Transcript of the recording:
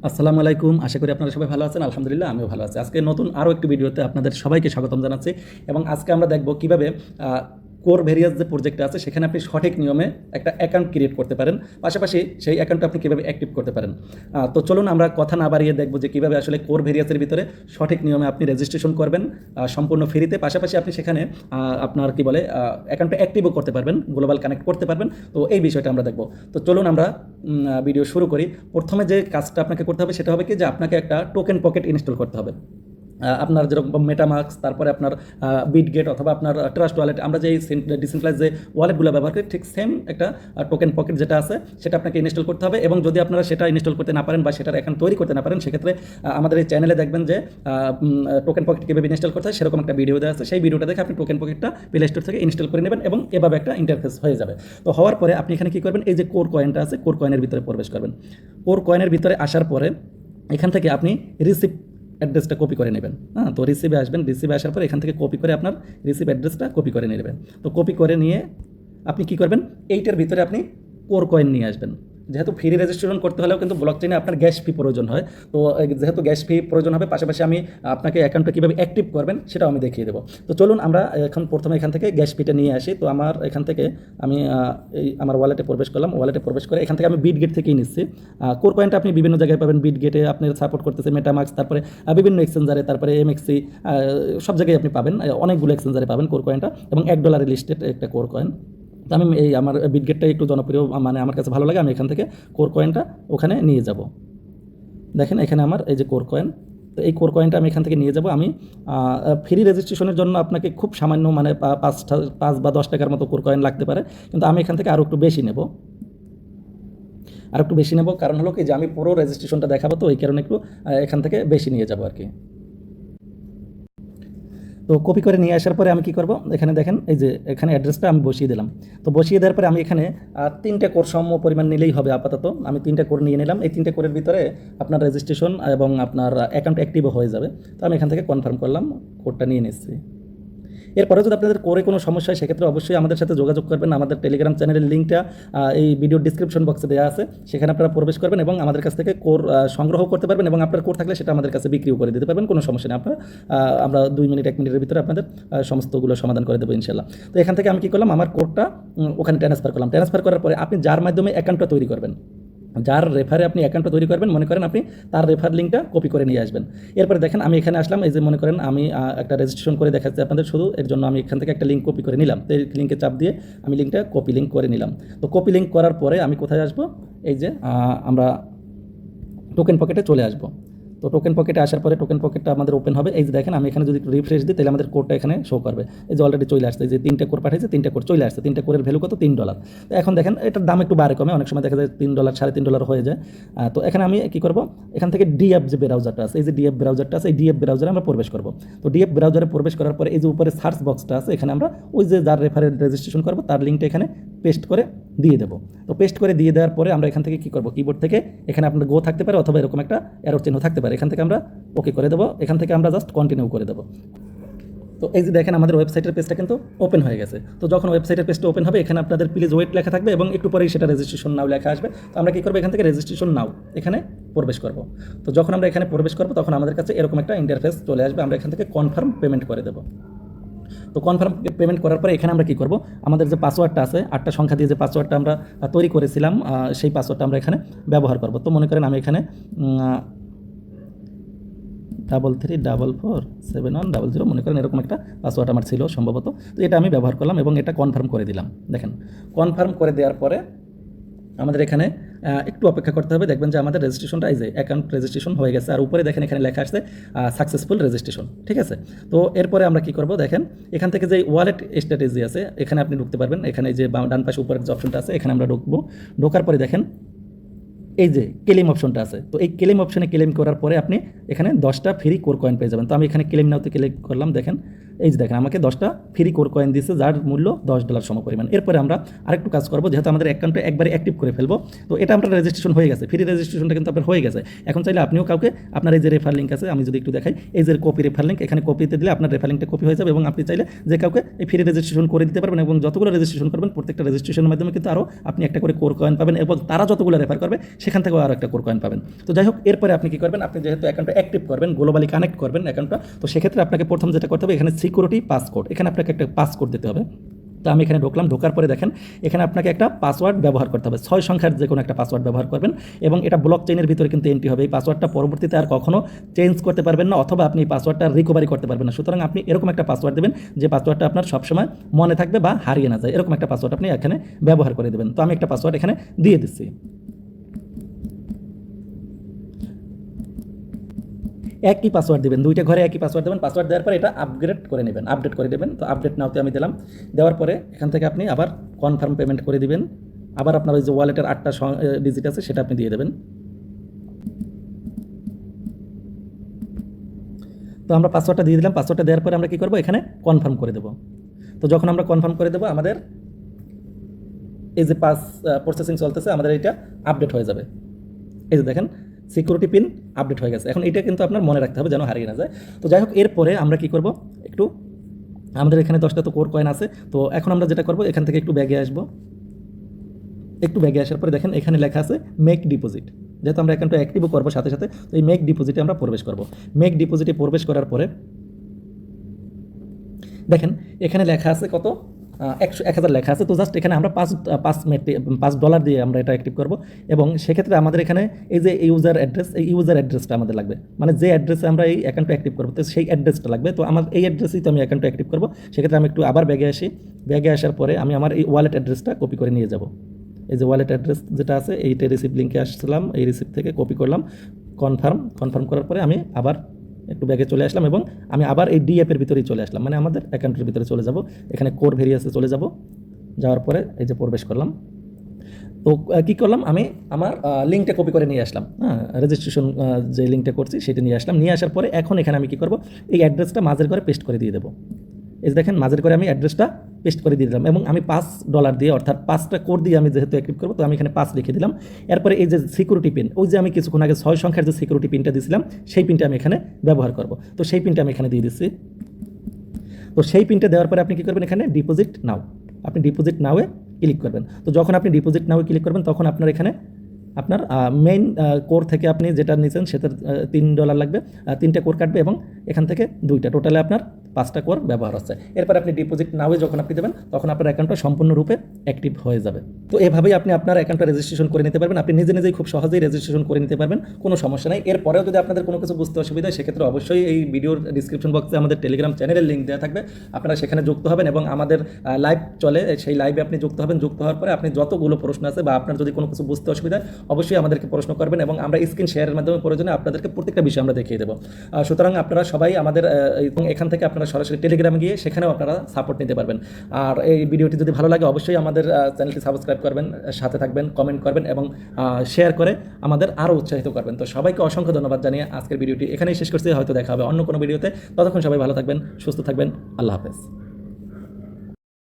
আসসালামু আলাইকুম। আশা করি আপনারা সবাই ভালো আছেন। আলহামদুলিল্লাহ আমিও ভালো আছি। আজকে নতুন আরও একটি ভিডিওতে আপনাদের সবাইকে স্বাগতম জানাচ্ছি এবং আজকে আমরা দেখব কিভাবে কোর ভেরিয়াস যে প্রজেক্টটা আছে সেখানে আপনি সঠিক নিয়মে একটা অ্যাকাউন্ট ক্রিয়েট করতে পারেন। পাশাপাশি সেই অ্যাকাউন্টটা আপনি কীভাবে অ্যাক্টিভ করতে পারেন। তো চলুন আমরা কথা না বাড়িয়ে দেখব যে কীভাবে আসলে কোর ভেরিয়াসের ভিতরে সঠিক নিয়মে আপনি রেজিস্ট্রেশন করবেন সম্পূর্ণ ফ্রিতে। পাশাপাশি আপনি সেখানে আপনার কি বলে অ্যাকাউন্টটা অ্যাক্টিভও করতে পারবেন, গ্লোবাল কানেক্ট করতে পারবেন। তো এই বিষয়টা আমরা দেখব। তো চলুন আমরা ভিডিও শুরু করি। প্রথমে যে কাজটা আপনাকে করতে হবে সেটা হবে কি যে আপনাকে একটা টোকেন পকেট ইনস্টল করতে হবে। আপনার যেরকম মেটামাক্স, তারপরে আপনার বিটগেট অথবা আপনার ট্রাস্ট ওয়ালেট, আমরা যে ডিসেন্ট্রালাইজ যে ওয়ালেটগুলো ব্যবহার করি ঠিক সেম একটা টোকেন পকেট যেটা আছে সেটা আপনাকে ইনস্টল করতে হবে। এবং যদি আপনারা সেটা ইনস্টল করতে না পারেন বা সেটার এখন তৈরি করতে না পারেন, সেক্ষেত্রে আমাদের এই চ্যানেলে দেখবেন যে টোকেন পকেট কীভাবে ইনস্টল করতে হয় সেরকম একটা ভিডিও দেওয়া আছে। সেই ভিডিওটা দেখে আপনি টোকেন পকেটটা প্লে স্টোর থেকে ইনস্টল করে নেবেন এবং এভাবে একটা ইন্টারফেস হয়ে যাবে। তো হওয়ার পরে আপনি এখানে কী করবেন, এই যে কোর কয়েনটা আছে কোর কয়েনের ভিতরে প্রবেশ করবেন। কোর কয়েনের ভিতরে আসার পরে এখান থেকে আপনি রিসিভ অ্যাড্রেসটা কপি করে নেবেন। তো রিসিভে আসবেন, রিসিভে আসার পর এখান থেকে কপি করে আপনার রিসিভ অ্যাড্রেসটা কপি করে নেবেন। তো কপি করে নিয়ে আপনি কী করবেন, এইটার ভিতরে আপনি কোর কয়েন নিয়ে আসবেন। যেহেতু ফ্রি রেজিস্ট্রেশন করতে হলেও কিন্তু ব্লক চেইনে আপনার গ্যাস ফি প্রয়োজন হয়। তো যেহেতু গ্যাস ফি প্রয়োজন হবে, পাশাপাশি আমি আপনাকে অ্যাকাউন্টটা কীভাবে অ্যাক্টিভ করবেন সেটাও আমি দেখিয়ে দেবো। তো চলুন আমরা এখন প্রথমে এখান থেকে গ্যাস ফিটা নিয়ে আসি। তো আমার এখান থেকে আমি এই আমার ওয়ালেটে প্রবেশ করলাম। ওয়ালেটে প্রবেশ করে এখান থেকে আমি বিটগেট থেকেই নিচ্ছি। কোর কয়েনটা আপনি বিভিন্ন জায়গায় পাবেন। বিটগেটে আপনার সাপোর্ট করতেছে, মেটামাক্স, তারপরে বিভিন্ন এক্সচেঞ্জারে, তারপরে এমএক্সি, সব জায়গায় আপনি পাবেন। অনেকগুলো এক্সচেঞ্জারে পাবেন কোর কয়েনটা এবং $1 লিস্টেড একটা কোর কয়েন। তো আমি এই আমার বিটগেটটা একটু জনপ্রিয়, মানে আমার কাছে ভালো লাগে। আমি এখান থেকে কোর কয়েনটা ওখানে নিয়ে যাব। দেখেন এখানে আমার এই যে কোর কয়েন, তো এই কোর কয়েনটা আমি এখান থেকে নিয়ে যাব। আমি ফ্রি রেজিস্ট্রেশনের জন্য আপনাকে খুব সামান্য, মানে 5 বা 10 টাকার মতো কোর কয়েন লাগতে পারে, কিন্তু আমি এখান থেকে আরও একটু বেশি নেব। কারণ হলো কি যে আমি পুরো রেজিস্ট্রেশনটা দেখাবো, তো এই কারণে একটু এখান থেকে বেশি নিয়ে যাব আর কি। তো কপি করে নিয়ে আসার পরে আমি কী করব, এখানে দেখেন এই যে এখানে অ্যাড্রেসটা আমি বসিয়ে দিলাম। তো বসিয়ে দেওয়ার পরে আমি এখানে 3টে কোর সম পরিমাণ নিলেই হবে আপাতত। আমি 3টে কোর নিয়ে নিলাম। এই 3টে কোরের ভিতরে আপনার রেজিস্ট্রেশন এবং আপনার অ্যাকাউন্ট অ্যাক্টিভও হয়ে যাবে। তো আমি এখান থেকে কনফার্ম করলাম, কোডটা নিয়ে নিচ্ছি। এরপরে যদি আপনাদের করে কোনো সমস্যা হয় সেক্ষেত্রে অবশ্যই আমাদের সাথে যোগাযোগ করবেন। আমাদের টেলিগ্রাম চ্যানেলের লিঙ্কটা এই ভিডিওর ডিসক্রিপশন বক্সে দেওয়া আছে, সেখানে আপনারা প্রবেশ করবেন এবং আমাদের কাছ থেকে কোর সংগ্রহ করতে পারবেন এবং আপনার কোর থাকলে সেটা আমাদের কাছে বিক্রিও করে দিতে পারবেন, কোনো সমস্যা নেই। আপনারা আমরা 2 মিনিট 1 মিনিটের ভিতরে আপনাদের সমস্তগুলো সমাধান করে দেবো ইনশাল্লাহ। তো এখান থেকে আমি কী করলাম, আমার কোডটা ওখানে ট্রান্সফার করলাম। ট্রান্সফার করার পরে আপনি যার মাধ্যমে অ্যাকাউন্টটা তৈরি করবেন, যার রেফারে আপনি অ্যাকাউন্টটা তৈরি করবেন, মনে করেন আপনি তার রেফার লিঙ্কটা কপি করে নিয়ে আসবেন। এরপরে দেখেন আমি এখানে আসলাম। এই যে মনে করেন আমি একটা রেজিস্ট্রেশন করে দেখাচ্ছি আপনাদের শুধু, এর জন্য আমি এখান থেকে একটা লিঙ্ক কপি করে নিলাম। তো এই লিঙ্কে চাপ দিয়ে আমি লিঙ্কটা কপি লিঙ্ক করে নিলাম। তো কপি লিঙ্ক করার পরে আমি কোথায় আসবো, এই যে আমরা টোকেন পকেটে চলে আসবো। তো টোকেন পকেটে আসার পরে টোকেন পকেটটা আমাদের ওপেন হবে। এই যে দেখেন আমি এখানে যদি রিফ্রেশ দিই তাহলে আমাদের কোডটা এখানে শো করবে। এই যে অলরেডি চলে আসছে, এই যে 3টে কোর পাঠিয়েছে, 3টে কোর চলে আসছে। 3টে কোরের ভ্যালু কত, $3। তো এখন দেখেন এটার দাম একটু বাড়ে কমে, অনেক সময় দেখা যায় $3, $3.5 হয়ে যায়। তো এখানে আমি কী করবো, এখান থেকে ডিএফ যে ব্রাউজারটা আছে, এই যে ডিএফ ব্রাউজারটা আছে, এই ডিএফ ব্রাউজারে আমরা প্রবেশ করবো। তো ডিএফ ব্রাউজারে প্রবেশ করার পরে এই যে উপরে সার্চ বক্সটা আছে, এখানে আমরা ওই যে যার রেফারেল রেজিস্ট্রেশন করবো তার লিঙ্কটা এখানে পেস্ট করে দিয়ে দেবো। তো পেস্ট করে দিয়ে দেওয়ার পরে আমরা এখান থেকে কী করবো, কিবোর্ড থেকে এখানে আপনার গো থাকতে পারে অথবা এরকম একটা অ্যারো চিহ্ন থাকতে পারে, এখান থেকে আমরা ওকে করে দেবো। এখান থেকে আমরা জাস্ট কন্টিনিউ করে দেবো। তো এই যে দেখেন আমাদের ওয়েবসাইটের পেজটা কিন্তু ওপেন হয়ে গেছে। তো যখন ওয়েবসাইটের পেজটা ওপেন হবে এখানে আপনাদের প্লিজ ওয়েট লেখা থাকবে এবং একটু পরেই সেটা রেজিস্ট্রেশন নাও লেখা আসবে। তো আমরা কী করবো, এখান থেকে রেজিস্ট্রেশন নাও এখানে প্রবেশ করব। তো যখন আমরা এখানে প্রবেশ করবো তখন আমাদের কাছে এরকম একটা ইন্টারফেস চলে আসবে। আমরা এখান থেকে কনফার্ম পেমেন্ট করে দেবো। তো কনফার্ম পেমেন্ট করার পরে এখানে আমরা কী করবো, আমাদের যে পাসওয়ার্ডটা আছে 8টা সংখ্যা দিয়ে যে পাসওয়ার্ডটা আমরা তৈরি করেছিলাম, সেই পাসওয়ার্ডটা আমরা এখানে ব্যবহার করব। তো মনে করেন আমি এখানে 33447100 মনে করেন এরকম একটা পাসওয়ার্ড আমার ছিল সম্ভবত। তো এটা আমি ব্যবহার করলাম এবং এটা কনফার্ম করে দিলাম। দেখেন কনফার্ম করে দেওয়ার পরে আমাদের এখানে একটু অপেক্ষা করতে হবে। দেখবেন যে আমাদের রেজিস্ট্রেশনটা এই যে অ্যাকাউন্ট রেজিস্ট্রেশন হয়ে গেছে, আর উপরে দেখেন এখানে লেখা আসছে সাকসেসফুল রেজিস্ট্রেশন, ঠিক আছে। তো এরপরে আমরা কী করব, দেখেন এখান থেকে যে ওয়ালেট স্ট্র্যাটেজি আছে এখানে আপনি ঢুকতে পারবেন। এখানে যে ডান পাশে উপরের যে অপশনটা আছে এখানে আমরা ঢুকবো। ঢোকার পরে দেখেন এই যে ক্লেম অপশনটা আছে। তো এই ক্লেম অপশনে ক্লেম করার পরে আপনি এখানে 10টা ফ্রি কোর কয়েন পেয়ে যাবেন। তো আমি এখানে ক্লেম নাওতে ক্লিক করলাম। দেখেন এই যে দেখেন আমাকে 10টা ফ্রি কোর কয়েন দিয়েছে, যার মূল্য $10 সমপরিমাণ। এরপরে আমরা আরেকটু কাজ করবো, যেহেতু আমাদের অ্যাকাউন্টে একবারে অ্যাক্টিভ করে ফেলবো, তো এটা আপনার রেজিস্ট্রেশন হয়ে গেছে, ফ্রি রেজিস্ট্রেশনটা কিন্তু আপনার হয়ে গেছে। এখন চাইলে আপনিও কাউকে আপনার এই যে রেফার লিঙ্ক আছে, আমি যদি একটু দেখাই, এই যে কপি রেফার লিঙ্ক, এখানে কপিতে দিলে আপনার রেফার লিঙ্কটা কপি হয়ে যাবে এবং আপনি চাইলে যে কাউকে এই ফ্রি রেজিস্ট্রেশন করে দিতে পারবেন এবং যতগুলো রেজিস্ট্রেশন করবেন প্রত্যেকটা রেজিস্ট্রেশনের মাধ্যমে কিন্তু আরও আপনি একটা করে কোর কয়েন পাবেন এবং তারা যতগুলো রেফার করবে সেখান থেকেও আরও একটা কোর কয়েন পাবেন। তো যাই হোক, এরপরে আপনি কী করবেন, আপনি যেহেতু অ্যাকাউন্টটা অ্যাক্টিভ করবেন, গ্লোবালি কানেক্ট করবেন অ্যাকাউন্টটা, তো সেক্ষেত্রে আপনাকে প্রথম যেটা করতে হবে, এখানে সিকিউরিটি পাসকোড, এখানে আপনাকে একটা পাসকোড দিতে হবে। তো আমি এখানে ঢুকলাম, ঢোকার পরে দেখেন এখানে আপনাকে একটা পাসওয়ার্ড ব্যবহার করতে হবে, 6 সংখ্যার যে কোনো একটা পাসওয়ার্ড ব্যবহার করবেন এবং এটা ব্লক চেইনের ভিতরে কিন্তু এন্ট্রি হবে। এই পাসওয়ার্ডটা পরবর্তীতে আর কখনো চেঞ্জ করতে পারবেন না, অথবা আপনি এই পাসওয়ার্ডটা রিকভারি করতে পারবেন না। সুতরাং আপনি এরকম একটা পাসওয়ার্ড দেবেন যে পাসওয়ার্ডটা আপনার সবসময় মনে থাকবে বা হারিয়ে না যায়, এরকম একটা পাসওয়ার্ড আপনি এখানে ব্যবহার করে দেবেন। তো আমি একটা পাসওয়ার্ড এখানে দিয়ে দিচ্ছি। একই পাসওয়ার্ড দেবেন, দুইটা ঘরে একই পাসওয়ার্ড দেবেন। পাসওয়ার্ড দেওয়ার পরে এটা আপগ্রেড করে নেবেন, আপডেট করে দেবেন। তো আপডেট নাওতে আমি দিলাম, দেওয়ার পরে এখান থেকে আপনি আবার কনফার্ম পেমেন্ট করে দিবেন। আবার আপনার ওই যে ওয়ালেটের 8টা ডিজিট আছে সেটা আপনি দিয়ে দেবেন। তো আমরা পাসওয়ার্ডটা দিয়ে দিলাম, পাসওয়ার্ডটা দেওয়ার পরে আমরা কী করবো, এখানে কনফার্ম করে দেবো। তো যখন আমরা কনফার্ম করে দেবো, আমাদের এই যে প্রসেসিং চলতেছে, আমাদের এটা আপডেট হয়ে যাবে। এই যে দেখেন সিকিউরিটি পিন আপডেট হয়ে গেছে। এখন এটা কিন্তু আপনার মনে রাখতে হবে যেন হারিয়ে না যায়। তো যাই হোক, এরপরে আমরা কি করব, একটু আমাদের এখানে 10টা তো কোর কয়েন আছে। তো এখন আমরা যেটা করব, এখান থেকে একটু ব্যাগে আসবো, একটু ব্যাগে আসার পরে দেখেন এখানে লেখা আছে মেক ডিপোজিট। যেহেতু আমরা অ্যাকাউন্টটা অ্যাক্টিভও করবো সাথে সাথে, তো এই মেক ডিপোজিটে আমরা প্রবেশ করব। মেক ডিপোজিটে প্রবেশ করার পরে দেখেন এখানে লেখা আছে কত, 1000 লেখা আছে। তো জাস্ট এখানে আমরা $5 দিয়ে আমরা এটা অ্যাক্টিভ করব এবং সেক্ষেত্রে আমাদের এখানে এই যে ইউজার অ্যাড্রেস, এই ইউজার অ্যাড্রেসটা আমাদের লাগবে, মানে যে অ্যাড্রেসে আমরা এই অ্যাকাউন্টটা অ্যাক্টিভ করবো তো সেই অ্যাড্রেসটা লাগবে। তো আমার এই অ্যাড্রেসেই তো আমি অ্যাকাউন্টটা অ্যাক্টিভ করবো। সেক্ষেত্রে আমি একটু আবার ব্যাগে আসি, ব্যাগে আসার পরে আমি আমার এই ওয়ালেট অ্যাড্রেসটা কপি করে নিয়ে যাব। এই যে ওয়ালেট অ্যাড্রেস যেটা আছে, এইটা রিসিভ লিঙ্কে আসছিলাম, এই রিসিভ থেকে কপি করলাম, কনফার্ম করার পরে আমি আবার একটু ব্যাগে চলে আসলাম এবং আমি আবার এই ডি অ্যাপের ভিতরেই চলে আসলাম, মানে আমাদের অ্যাকাউন্টের ভিতরে চলে যাব। এখানে কোর ভেরিয়াসে চলে যাব, যাওয়ার পরে এই যে প্রবেশ করলাম। তো কী করলাম, আমি আমার লিঙ্কটা কপি করে নিয়ে আসলাম, হ্যাঁ, রেজিস্ট্রেশন যে লিঙ্কটা করছি সেটা নিয়ে আসলাম। নিয়ে আসার পরে এখন এখানে আমি কী করব, এই অ্যাড্রেসটা মাঝের করে পেস্ট করে দিয়ে দেবো। এই যে দেখেন মাঝের করে আমি অ্যাড্রেসটা পেস্ট করে দিয়ে দিলাম এবং আমি $5 দিয়ে, অর্থাৎ 5টা কোড দিয়ে আমি যেহেতু অ্যাক্টিভ করবো, তো আমি এখানে 5 লিখে দিলাম। এরপরে এই যে সিকিউরিটি পিন, ওই যে আমি কিছুক্ষণ আগে 6 সংখ্যার যে সিকিউরিটি পিনটা দিয়েছিলাম, সেই পিনটা আমি এখানে ব্যবহার করব। তো সেই পিনটা আমি এখানে দিয়ে দিচ্ছি। তো সেই পিনটা দেওয়ার পরে আপনি কী করবেন, এখানে ডিপোজিট নাও, আপনি ডিপোজিট নাওয়ে ক্লিক করবেন। তো যখন আপনি ডিপোজিট নাওয়ে ক্লিক করবেন, তখন আপনার এখানে আপনার মেইন কোর থেকে আপনি যেটা নিয়েছেন সেটার $3 লাগবে, 3টা কোর কাটবে এবং এখান থেকে 2টা, টোটালে আপনার 5টা কোর ব্যবহার হচ্ছে। এরপর আপনি ডিপোজিট নাওয়ে যখন আপনি দেবেন, তখন আপনার অ্যাকাউন্টটা সম্পূর্ণরূপে অ্যাক্টিভ হয়ে যাবে। তো এভাবেই আপনি আপনার অ্যাকাউন্টটা রেজিস্ট্রেশন করে নিতে পারবেন। আপনি নিজেই খুব সহজেই রেজিস্ট্রেশন করে নিতে পারবেন, কোনো সমস্যা নেই। এরপরেও যদি আপনাদের কোনো কিছু বুঝতে অসুবিধা হয়, সেক্ষেত্রে অবশ্যই এই ভিডিওর ডিসক্রিপশন বক্সে আমাদের টেলিগ্রাম চ্যানেলের লিঙ্ক দেওয়া থাকবে, আপনারা সেখানে যুক্ত হবেন এবং আমাদের লাইভ চলে, সেই লাইভে আপনি যুক্ত হবেন। যুক্ত হওয়ার পরে আপনি যতগুলো প্রশ্ন আছে বা আপনার যদি কোনো কিছু বুঝতে অসুবিধা হয়, অবশ্যই আমাদেরকে প্রশ্ন করবেন এবং আমরা স্ক্রিন শেয়ারের মাধ্যমে প্রয়োজনে আপনাদেরকে প্রত্যেকটা বিষয় আমরা দেখিয়ে দেবো। সুতরাং আপনারা সবাই আমাদের এখান থেকে আপনারা সরাসরি টেলিগ্রামে গিয়ে সেখানেও আপনারা সাপোর্ট নিতে পারবেন। আর এই ভিডিওটি যদি ভালো লাগে, অবশ্যই আমাদের চ্যানেলটি সাবস্ক্রাইব করবেন, সাথে থাকবেন, কমেন্ট করবেন এবং শেয়ার করে আমাদের আরও উৎসাহিত করবেন। তো সবাইকে অসংখ্য ধন্যবাদ জানিয়ে আজকের ভিডিওটি এখানেই শেষ করছি। হয়তো দেখা হবে অন্য কোনো ভিডিওতে। ততক্ষণ সবাই ভালো থাকবেন, সুস্থ থাকবেন। আল্লাহ হাফেজ।